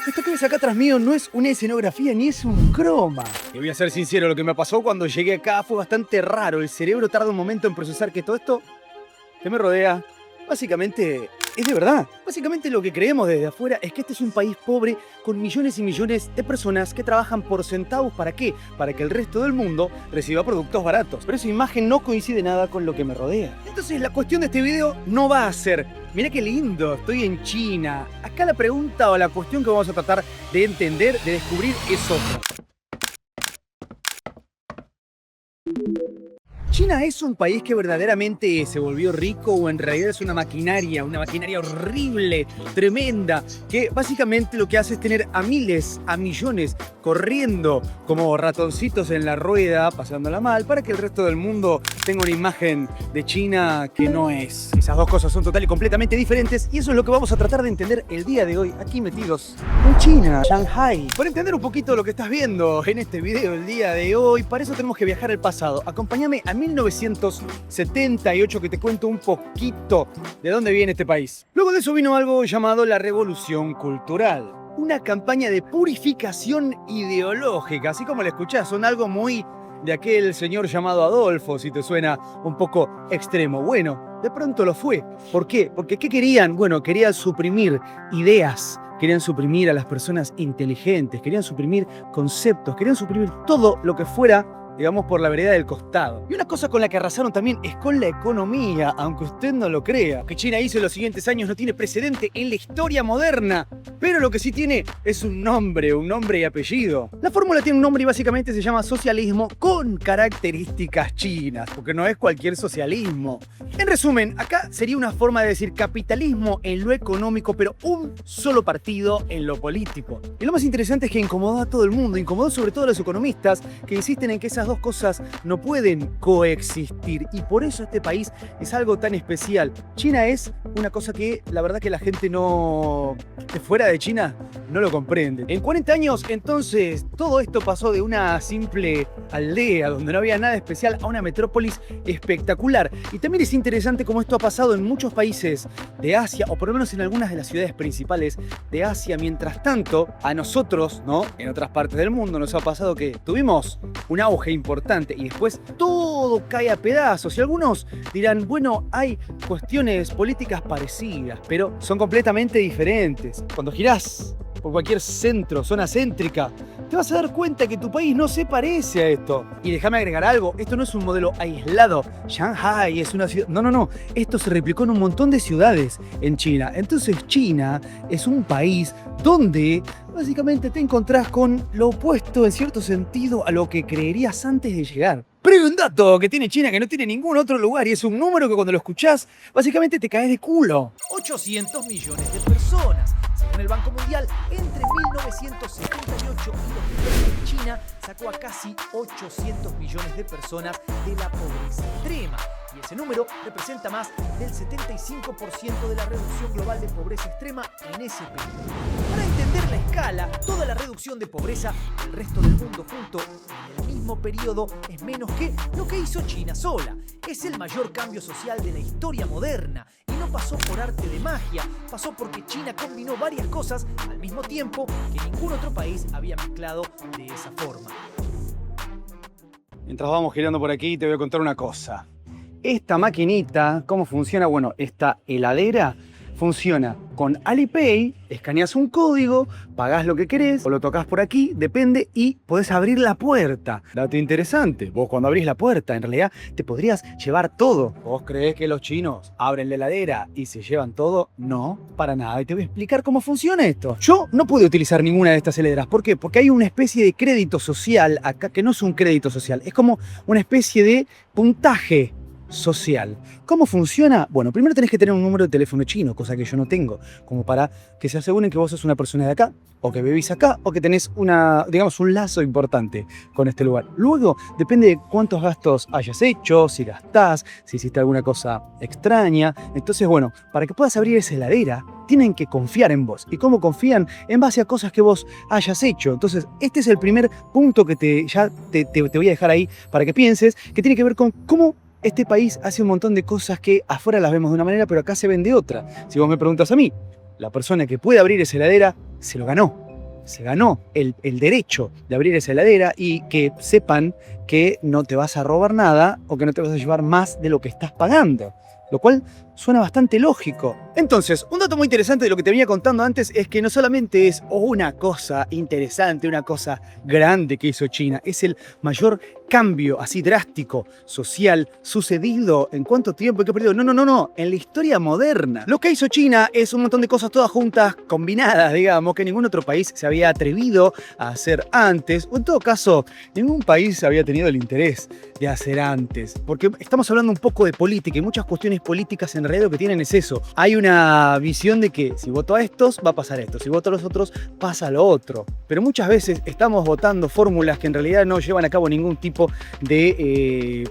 Esto que ves acá atrás mío no es una escenografía ni es un croma. Y voy a ser sincero, lo que me pasó cuando llegué acá fue bastante raro. El cerebro tarda un momento en procesar que todo esto que me rodea, básicamente, es de verdad. Básicamente lo que creemos desde afuera es que este es un país pobre con millones y millones de personas que trabajan por centavos. ¿Para qué? Para que el resto del mundo reciba productos baratos. Pero esa imagen no coincide nada con lo que me rodea. Entonces la cuestión de este video no va a ser: mirá qué lindo, estoy en China. Acá la pregunta o la cuestión que vamos a tratar de entender, de descubrir, es otra. ¿China es un país que verdaderamente se volvió rico o en realidad es una maquinaria horrible, tremenda, que básicamente lo que hace es tener a miles, a millones corriendo como ratoncitos en la rueda, pasándola mal, para que el resto del mundo tenga una imagen de China que no es? Esas dos cosas son total y completamente diferentes y eso es lo que vamos a tratar de entender el día de hoy, aquí metidos en China, Shanghai. Para entender un poquito lo que estás viendo en este video el día de hoy, para eso tenemos que viajar al pasado. Acompáñame a 1978 que te cuento un poquito de dónde viene este país. Luego de eso vino algo llamado la Revolución Cultural. Una campaña de purificación ideológica, así como la escuchás, son algo muy de aquel señor llamado Adolfo, si te suena un poco extremo. Bueno, de pronto lo fue. ¿Por qué? Porque ¿qué querían? Bueno, querían suprimir ideas, querían suprimir a las personas inteligentes, querían suprimir conceptos, querían suprimir todo lo que fuera, digamos, por la vereda del costado. Y una cosa con la que arrasaron también es con la economía, aunque usted no lo crea. Lo que China hizo en los siguientes años no tiene precedente en la historia moderna, pero lo que sí tiene es un nombre y apellido. La fórmula tiene un nombre y básicamente se llama socialismo con características chinas, porque no es cualquier socialismo. En resumen, acá sería una forma de decir capitalismo en lo económico, pero un solo partido en lo político. Y lo más interesante es que incomodó a todo el mundo, incomodó sobre todo a los economistas que insisten en que esas dos cosas no pueden coexistir y por eso este país es algo tan especial. China es una cosa que la verdad que la gente no, de fuera de China, no lo comprende. En 40 años entonces todo esto pasó de una simple aldea donde no había nada especial a una metrópolis espectacular. Y también es interesante cómo esto ha pasado en muchos países de Asia, o por lo menos en algunas de las ciudades principales de Asia. Mientras tanto, a nosotros, ¿no?, en otras partes del mundo nos ha pasado que tuvimos un auge importante y después todo cae a pedazos. Y algunos dirán, bueno, hay cuestiones políticas parecidas, pero son completamente diferentes. Cuando girás por cualquier centro, zona céntrica, te vas a dar cuenta que tu país no se parece a esto. Y déjame agregar algo, esto no es un modelo aislado. Shanghai es una ciudad... No. Esto se replicó en un montón de ciudades en China. Entonces China es un país donde básicamente te encontrás con lo opuesto en cierto sentido a lo que creerías antes de llegar. Pero hay un dato que tiene China que no tiene ningún otro lugar y es un número que cuando lo escuchás básicamente te caes de culo. 800 millones de personas. Según el Banco Mundial, entre 1978 y 2020, China sacó a casi 800 millones de personas de la pobreza extrema. Y ese número representa más del 75% de la reducción global de pobreza extrema en ese periodo. Para entender la escala, toda la reducción de pobreza del resto del mundo junto en el mismo periodo es menos que lo que hizo China sola. Es el mayor cambio social de la historia moderna. Y no pasó por arte de magia, pasó porque China combinó varias cosas al mismo tiempo que ningún otro país había mezclado de esa forma. Mientras vamos girando por aquí, te voy a contar una cosa. Esta maquinita, ¿cómo funciona? Bueno, esta heladera funciona con Alipay, escaneas un código, pagás lo que querés o lo tocas por aquí, depende, y podés abrir la puerta. Dato interesante, vos cuando abrís la puerta en realidad te podrías llevar todo. ¿Vos creés que los chinos abren la heladera y se llevan todo? No, para nada, y te voy a explicar cómo funciona esto. Yo no pude utilizar ninguna de estas heladeras. ¿Por qué? Porque hay una especie de crédito social acá que no es un crédito social, es como una especie de puntaje social. ¿Cómo funciona? Bueno, primero tenés que tener un número de teléfono chino, cosa que yo no tengo, como para que se aseguren que vos sos una persona de acá, o que vivís acá, o que tenés digamos, un lazo importante con este lugar. Luego, depende de cuántos gastos hayas hecho, si gastás, si hiciste alguna cosa extraña. Entonces, bueno, para que puedas abrir esa heladera, tienen que confiar en vos. ¿Y cómo confían? En base a cosas que vos hayas hecho. Entonces, este es el primer punto que te voy a dejar ahí para que pienses, que tiene que ver con cómo este país hace un montón de cosas que afuera las vemos de una manera, pero acá se ven de otra. Si vos me preguntas a mí, la persona que puede abrir esa heladera se lo ganó. se ganó el derecho de abrir esa heladera y que sepan que no te vas a robar nada o que no te vas a llevar más de lo que estás pagando. Lo cual suena bastante lógico. Entonces, un dato muy interesante de lo que te venía contando antes es que no solamente es una cosa interesante, una cosa grande que hizo China, es el mayor cambio así drástico, social, sucedido en cuánto tiempo, ¿qué periodo? No, en la historia moderna. Lo que hizo China es un montón de cosas todas juntas, combinadas, digamos, que ningún otro país se había atrevido a hacer antes, o en todo caso, ningún país había tenido el interés de hacer antes, porque estamos hablando un poco de política y muchas cuestiones políticas en realidad lo que tienen es eso. Hay una visión de que si voto a estos va a pasar esto, si voto a los otros pasa lo otro, pero muchas veces estamos votando fórmulas que en realidad no llevan a cabo ningún tipo de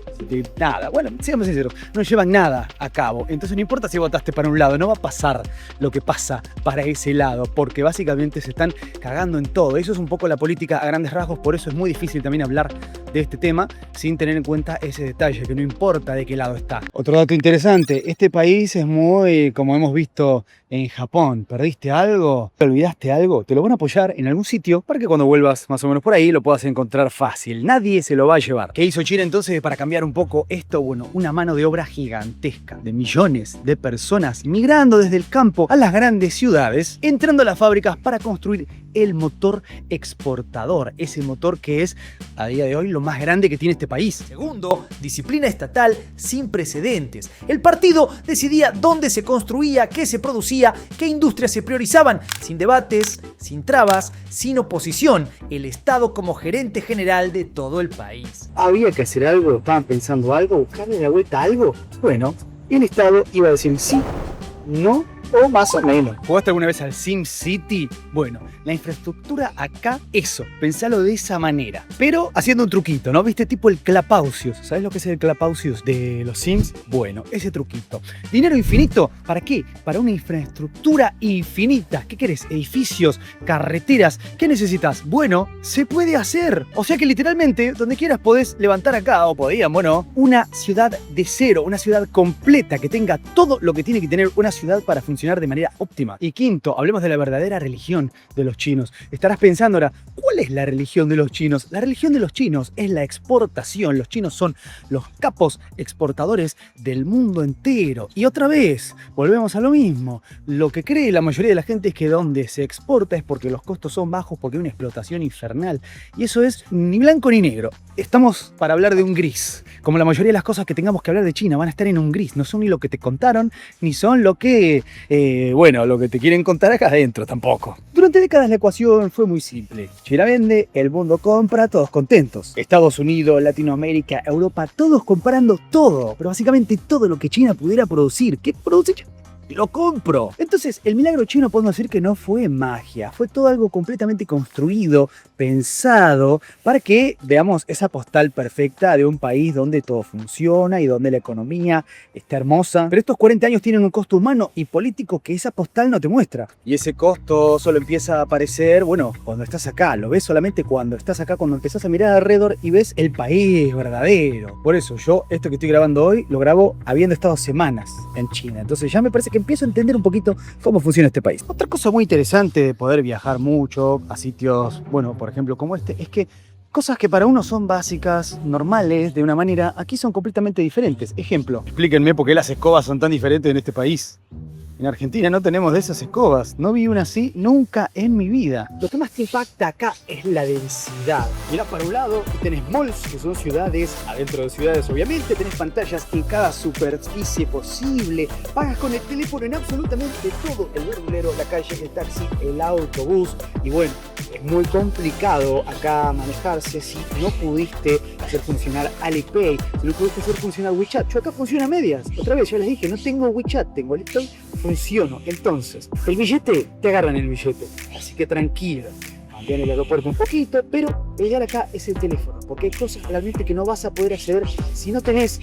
nada. Bueno, seamos sinceros, no llevan nada a cabo. Entonces no importa si votaste para un lado, no va a pasar lo que pasa para ese lado, porque básicamente se están cagando en todo. Eso es un poco la política a grandes rasgos, por eso es muy difícil también hablar de este tema sin tener en cuenta ese detalle, que no importa de qué lado está. Otro dato interesante, este país es muy, como hemos visto en Japón, ¿perdiste algo? ¿Te olvidaste algo? Te lo van a apoyar en algún sitio para que cuando vuelvas más o menos por ahí lo puedas encontrar fácil. Nadie se lo va a llevar. ¿Qué hizo China entonces para cambiar un poco esto? Bueno, una mano de obra gigantesca de millones de personas migrando desde el campo a las grandes ciudades, entrando a las fábricas para construir el motor exportador, ese motor que es a día de hoy lo más grande que tiene este país. Segundo, disciplina estatal sin precedentes. El partido decidía dónde se construía, qué se producía, qué industrias se priorizaban, sin debates, sin trabas, sin oposición. El Estado como gerente general de todo el país. ¿Había que hacer algo? ¿Estaban pensando algo? ¿Buscarle la vuelta a algo? Bueno, el Estado iba a decir sí, no o más o menos. ¿Jugaste alguna vez al SimCity? Bueno, la infraestructura acá, eso, pensalo de esa manera. Pero haciendo un truquito, ¿no? ¿Viste? Tipo el Clapausius. ¿Sabes lo que es el Clapausius de los Sims? Bueno, ese truquito. ¿Dinero infinito? ¿Para qué? Para una infraestructura infinita. ¿Qué querés? Edificios, carreteras. ¿Qué necesitas? Bueno, se puede hacer. O sea que literalmente, donde quieras podés levantar acá, o podían, bueno, una ciudad de cero, una ciudad completa que tenga todo lo que tiene que tener una ciudad para funcionar de manera óptima. Y quinto, hablemos de la verdadera religión de los chinos. Estarás pensando ahora, ¿cuál es la religión de los chinos? La religión de los chinos es la exportación. Los chinos son los capos exportadores del mundo entero. Y otra vez, volvemos a lo mismo. Lo que cree la mayoría de la gente es que donde se exporta es porque los costos son bajos, porque hay una explotación infernal. Y eso es ni blanco ni negro. Estamos para hablar de un gris. Como la mayoría de las cosas que tengamos que hablar de China van a estar en un gris. No son ni lo que te contaron, ni son lo que lo que te quieren contar acá adentro tampoco. Durante décadas la ecuación fue muy simple. China vende, el mundo compra, todos contentos. Estados Unidos, Latinoamérica, Europa, todos comprando todo. Pero básicamente todo lo que China pudiera producir. ¿Qué produce China? Lo compro. Entonces, el milagro chino podemos decir que no fue magia, fue todo algo completamente construido, pensado, para que veamos esa postal perfecta de un país donde todo funciona y donde la economía está hermosa. Pero estos 40 años tienen un costo humano y político que esa postal no te muestra. Y ese costo solo empieza a aparecer, bueno, cuando estás acá. Lo ves solamente cuando estás acá, cuando empezás a mirar alrededor y ves el país verdadero. Por eso yo, esto que estoy grabando hoy, lo grabo habiendo estado semanas en China. Entonces ya me parece que empiezo a entender un poquito cómo funciona este país. Otra cosa muy interesante de poder viajar mucho a sitios, bueno, por ejemplo como este, es que cosas que para uno son básicas, normales, de una manera, aquí son completamente diferentes. Ejemplo, explíquenme por qué las escobas son tan diferentes en este país. En Argentina no tenemos de esas escobas. No vi una así nunca en mi vida. Lo que más te impacta acá es la densidad. Mirá para un lado y tenés malls, que son ciudades, adentro de ciudades obviamente, tenés pantallas en cada superficie posible. Pagas con el teléfono en absolutamente todo. El verdulero, la calle, el taxi, el autobús. Y bueno, es muy complicado acá manejarse si no pudiste hacer funcionar Alipay, si no pudiste hacer funcionar WeChat. Yo acá funciona a medias. Otra vez, ya les dije, no tengo WeChat, tengo Alipay. Funciono. Entonces, el billete, te agarran el billete. Así que tranquilo. Cambian el aeropuerto un poquito, pero el llegar acá es el teléfono, porque hay cosas realmente que no vas a poder acceder si no tenés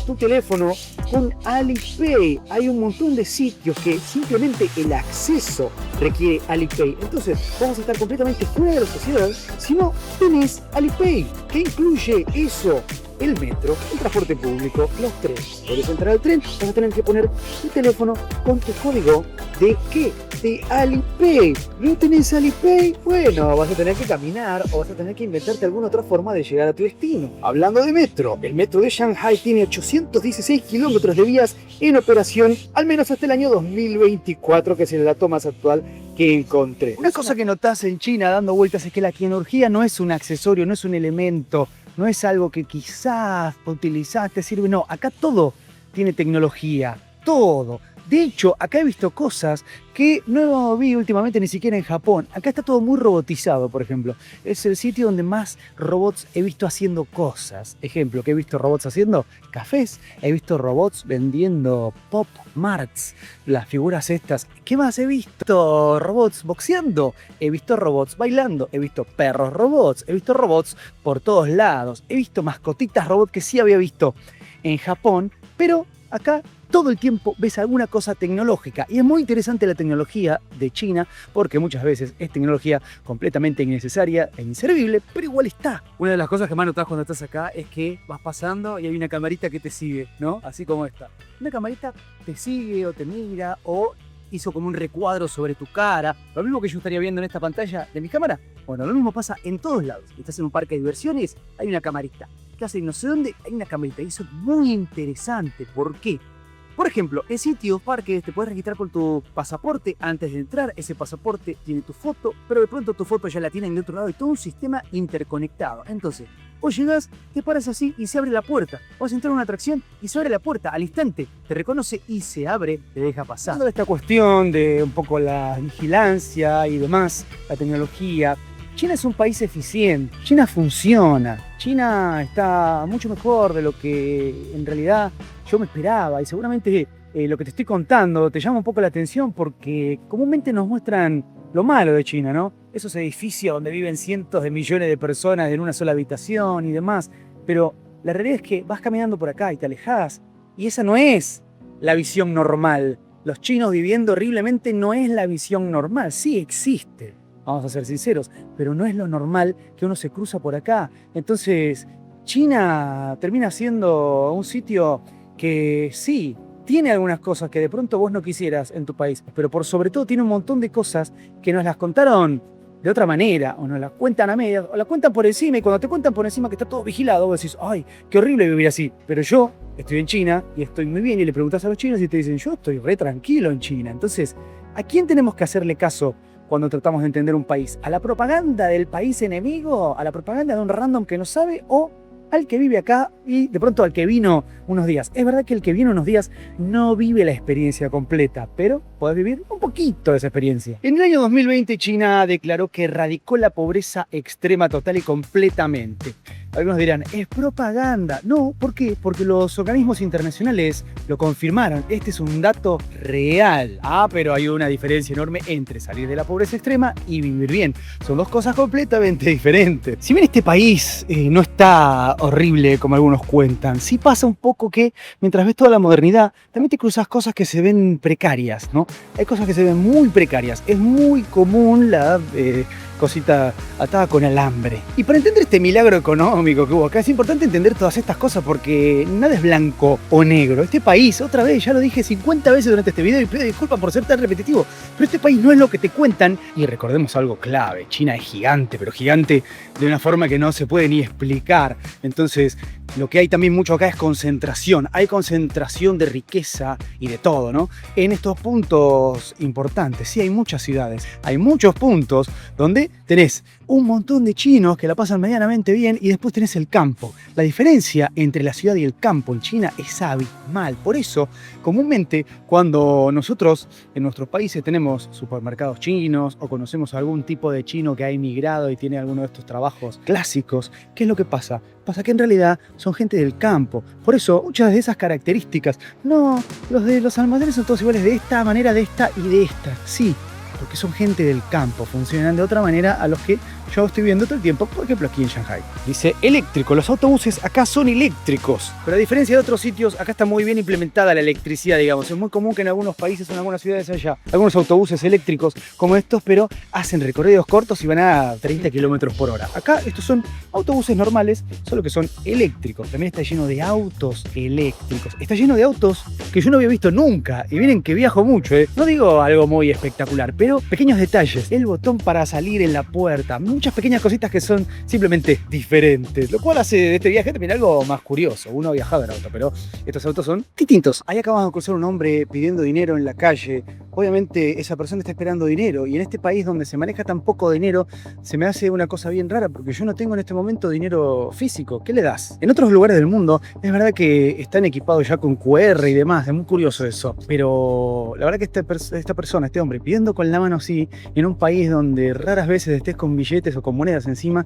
tu teléfono con Alipay. Hay un montón de sitios que simplemente el acceso requiere Alipay. Entonces vamos a estar completamente fuera de la sociedad si no tenés Alipay. ¿Qué incluye eso? El metro, el transporte público, los trenes. Puedes entrar al tren, vas a tener que poner tu teléfono con tu código de ¿qué? De Alipay. ¿No tenés Alipay? Bueno, vas a tener que caminar o vas a tener que inventarte alguna otra forma de llegar a tu destino. Hablando de metro, el metro de Shanghai tiene 816 kilómetros de vías en operación, al menos hasta el año 2024, que es el dato más actual que encontré. Una cosa que notás en China dando vueltas es que la tecnología no es un accesorio, no es un elemento, no es algo que quizás utilizás, te sirve, no, acá todo tiene tecnología, todo. De hecho, acá he visto cosas que no vi últimamente ni siquiera en Japón. Acá está todo muy robotizado, por ejemplo. Es el sitio donde más robots he visto haciendo cosas. Ejemplo, ¿qué he visto robots haciendo? Cafés. He visto robots vendiendo Pop Marts, las figuras estas. ¿Qué más he visto? Robots boxeando. He visto robots bailando. He visto perros robots. He visto robots por todos lados. He visto mascotitas robots que sí había visto en Japón, pero acá todo el tiempo ves alguna cosa tecnológica. Y es muy interesante la tecnología de China porque muchas veces es tecnología completamente innecesaria e inservible, pero igual está. Una de las cosas que más notas cuando estás acá es que vas pasando y hay una camarita que te sigue, ¿no? Así como esta. Una camarita te sigue o te mira o hizo como un recuadro sobre tu cara. Lo mismo que yo estaría viendo en esta pantalla de mi cámara. Bueno, lo mismo pasa en todos lados. Estás en un parque de diversiones, hay una camarita. ¿Qué hace? No sé dónde, hay una camarita. Y eso es muy interesante. ¿Por qué? Por ejemplo, en sitios, parques, te puedes registrar con tu pasaporte antes de entrar. Ese pasaporte tiene tu foto, pero de pronto tu foto ya la tienen de otro lado y todo un sistema interconectado. Entonces, vos llegás, te paras así y se abre la puerta. Vas a entrar a una atracción y se abre la puerta al instante. Te reconoce y se abre, te deja pasar. Toda esta cuestión de un poco la vigilancia y demás, la tecnología. China es un país eficiente, China funciona, China está mucho mejor de lo que en realidad yo me esperaba y seguramente lo que te estoy contando te llama un poco la atención porque comúnmente nos muestran lo malo de China, ¿no? Esos edificios donde viven cientos de millones de personas en una sola habitación y demás, pero la realidad es que vas caminando por acá y te alejás y esa no es la visión normal. Los chinos viviendo horriblemente no es la visión normal, sí existe. Vamos a ser sinceros, pero no es lo normal que uno se cruza por acá. Entonces, China termina siendo un sitio que sí, tiene algunas cosas que de pronto vos no quisieras en tu país, pero por sobre todo tiene un montón de cosas que nos las contaron de otra manera, o nos las cuentan a medias, o las cuentan por encima, y cuando te cuentan por encima que está todo vigilado, vos decís, ay, qué horrible vivir así. Pero yo estoy en China y estoy muy bien, y le preguntás a los chinos y te dicen, yo estoy re tranquilo en China. Entonces, ¿a quién tenemos que hacerle caso cuando tratamos de entender un país? ¿A la propaganda del país enemigo? ¿A la propaganda de un random que no sabe? ¿O al que vive acá y de pronto al que vino unos días? Es verdad que el que viene unos días no vive la experiencia completa, pero podés vivir un poquito de esa experiencia. En el año 2020 China declaró que erradicó la pobreza extrema total y completamente. Algunos dirán, es propaganda. No, ¿por qué? Porque los organismos internacionales lo confirmaron. Este es un dato real. Ah, pero hay una diferencia enorme entre salir de la pobreza extrema y vivir bien. Son dos cosas completamente diferentes. Si bien este país no está horrible como algunos cuentan, sí pasa un poco que mientras ves toda la modernidad, también te cruzas cosas que se ven precarias, ¿no? Hay cosas que se ven muy precarias. Es muy común la cosita atada con alambre. Y para entender este milagro económico que hubo acá, es importante entender todas estas cosas porque nada es blanco o negro. Este país, otra vez, ya lo dije 50 veces durante este video y pido disculpas por ser tan repetitivo, pero este país no es lo que te cuentan. Y recordemos algo clave, China es gigante, pero gigante de una forma que no se puede ni explicar. Entonces, lo que hay también mucho acá es concentración. Hay concentración de riqueza y de todo, ¿no? En estos puntos importantes, sí hay muchas ciudades, hay muchos puntos donde tenés un montón de chinos que la pasan medianamente bien y después tenés el campo. La diferencia entre la ciudad y el campo en China es abismal. Por eso, comúnmente, cuando nosotros en nuestros países tenemos supermercados chinos o conocemos a algún tipo de chino que ha emigrado y tiene alguno de estos trabajos clásicos, ¿qué es lo que pasa? Pasa que en realidad son gente del campo. Por eso, muchas de esas características, no, los de los almacenes son todos iguales de esta manera, de esta y de esta. Sí, porque son gente del campo, funcionan de otra manera a los que yo estoy viendo todo el tiempo, por ejemplo aquí en Shanghai. Dice eléctrico, los autobuses acá son eléctricos, pero a diferencia de otros sitios, acá está muy bien implementada la electricidad, digamos. Es muy común que en algunos países o en algunas ciudades haya algunos autobuses eléctricos como estos, pero hacen recorridos cortos y van a 30 kilómetros por hora. Acá estos son autobuses normales, solo que son eléctricos. También está lleno de autos eléctricos. Está lleno de autos que yo no había visto nunca. Y miren que viajo mucho, ¿eh? No digo algo muy espectacular, pero pequeños detalles. El botón para salir en la puerta. Muchas pequeñas cositas que son simplemente diferentes. Lo cual hace de este viaje también algo más curioso. Uno ha viajado en auto, pero estos autos son distintos. Ahí acabamos de cruzar un hombre pidiendo dinero en la calle. Obviamente esa persona está esperando dinero. Y en este país donde se maneja tan poco dinero, se me hace una cosa bien rara porque yo no tengo en este momento dinero físico. ¿Qué le das? En otros lugares del mundo es verdad que están equipados ya con QR y demás. Es muy curioso eso. Pero la verdad que esta persona, este hombre, pidiendo con la mano así, en un país donde raras veces estés con billetes o con monedas encima,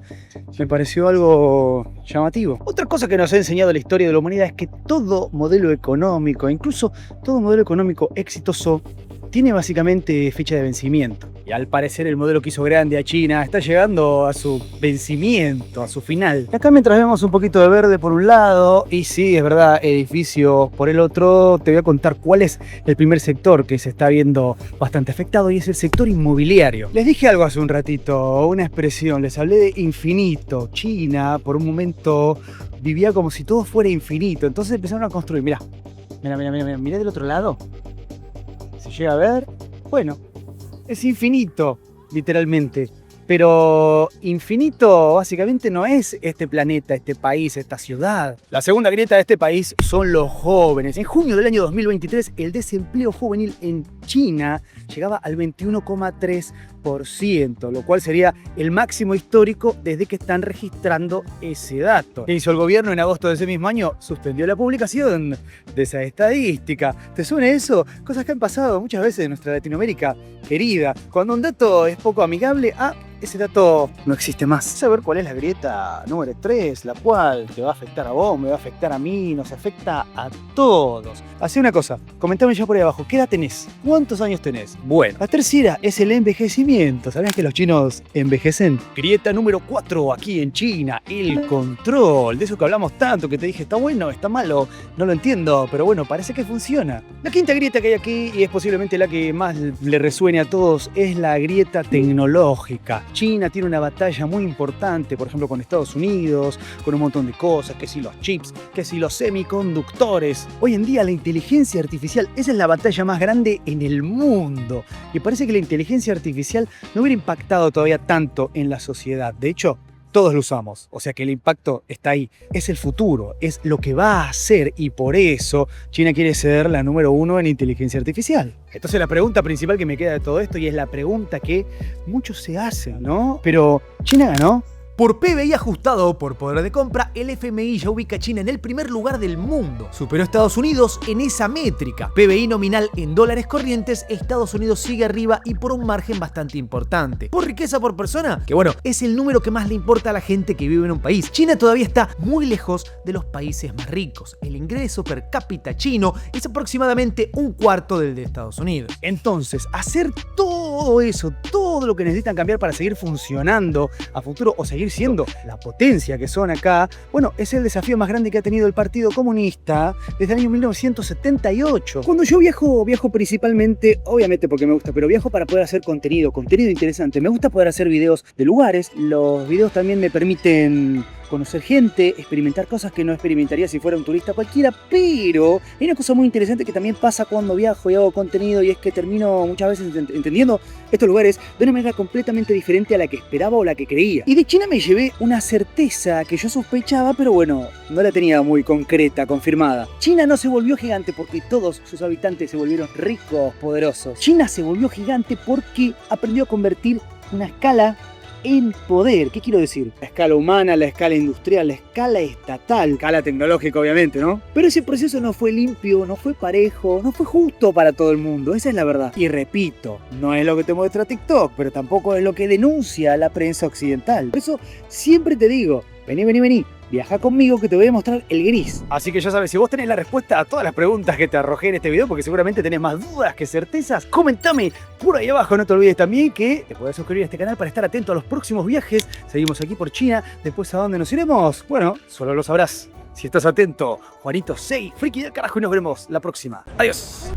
me pareció algo llamativo. Otra cosa que nos ha enseñado la historia de la humanidad es que todo modelo económico, incluso todo modelo económico exitoso, tiene básicamente fecha de vencimiento. Y al parecer el modelo que hizo grande a China está llegando a su vencimiento, a su final. Y acá mientras vemos un poquito de verde por un lado, y sí, es verdad, edificios por el otro, te voy a contar cuál es el primer sector que se está viendo bastante afectado y es el sector inmobiliario. Les dije algo hace un ratito, una expresión, les hablé de infinito. China por un momento vivía como si todo fuera infinito, entonces empezaron a construir, mirá del otro lado. Se llega a ver, bueno, es infinito, literalmente. Pero infinito básicamente no es este planeta, este país, esta ciudad. La segunda grieta de este país son los jóvenes. En junio del año 2023, el desempleo juvenil en China llegaba al 21,3%, lo cual sería el máximo histórico desde que están registrando ese dato. ¿Qué hizo el gobierno en agosto de ese mismo año? Suspendió la publicación de esa estadística. ¿Te suena eso? Cosas que han pasado muchas veces en nuestra Latinoamérica querida. Cuando un dato es poco amigable, ese dato no existe más. Saber cuál es la grieta número 3, la cual te va a afectar a vos, me va a afectar a mí, nos afecta a todos. Hacé una cosa, comentame ya por ahí abajo, ¿qué edad tenés? ¿Cuántos años tenés? Bueno, la tercera es el envejecimiento. ¿Sabías que los chinos envejecen? Grieta número 4 aquí en China, el control. De eso que hablamos tanto, que te dije, ¿está bueno? ¿Está malo? No lo entiendo, pero bueno, parece que funciona. La quinta grieta que hay aquí, y es posiblemente la que más le resuene a todos, es la grieta tecnológica. China tiene una batalla muy importante, por ejemplo, con Estados Unidos, con un montón de cosas, que si los chips, que si los semiconductores. Hoy en día la inteligencia artificial, esa es la batalla más grande en el mundo. Y parece que la inteligencia artificial no hubiera impactado todavía tanto en la sociedad. De hecho, todos lo usamos, o sea que el impacto está ahí. Es el futuro, es lo que va a hacer y por eso China quiere ser la número 1 en inteligencia artificial. Entonces la pregunta principal que me queda de todo esto y es la pregunta que muchos se hacen, ¿no? Pero, ¿China ganó? Por PBI ajustado o por poder de compra, el FMI ya ubica a China en el primer lugar del mundo. Superó a Estados Unidos en esa métrica. PBI nominal en dólares corrientes, Estados Unidos sigue arriba y por un margen bastante importante. Por riqueza por persona, que bueno, es el número que más le importa a la gente que vive en un país. China todavía está muy lejos de los países más ricos. El ingreso per cápita chino es aproximadamente un cuarto del de Estados Unidos. Entonces, hacer todo eso, todo lo que necesitan cambiar para seguir funcionando a futuro o seguir siendo la potencia que son acá, bueno, es el desafío más grande que ha tenido el Partido Comunista desde el año 1978. Cuando yo viajo principalmente, obviamente porque me gusta, pero viajo para poder hacer contenido interesante. Me gusta poder hacer videos de lugares. Los videos también me permiten conocer gente, experimentar cosas que no experimentaría si fuera un turista cualquiera, pero hay una cosa muy interesante que también pasa cuando viajo y hago contenido y es que termino muchas veces entendiendo estos lugares de una manera completamente diferente a la que esperaba o la que creía. Y de China me llevé una certeza que yo sospechaba, pero bueno, no la tenía muy concreta, confirmada. China no se volvió gigante porque todos sus habitantes se volvieron ricos, poderosos. China se volvió gigante porque aprendió a convertir una escala en poder. ¿Qué quiero decir? La escala humana, la escala industrial, la escala estatal, escala tecnológica obviamente, ¿no? Pero ese proceso no fue limpio, no fue parejo, no fue justo para todo el mundo, esa es la verdad. Y repito, no es lo que te muestra TikTok, pero tampoco es lo que denuncia la prensa occidental. Por eso siempre te digo, vení, viaja conmigo que te voy a mostrar el gris. Así que ya sabes, si vos tenés la respuesta a todas las preguntas que te arrojé en este video, porque seguramente tenés más dudas que certezas, comentame por ahí abajo. No te olvides también que te puedes suscribir a este canal para estar atento a los próximos viajes. Seguimos aquí por China. Después, ¿a dónde nos iremos? Bueno, solo lo sabrás si estás atento. Juanito 6, friki del carajo, y nos veremos la próxima. Adiós.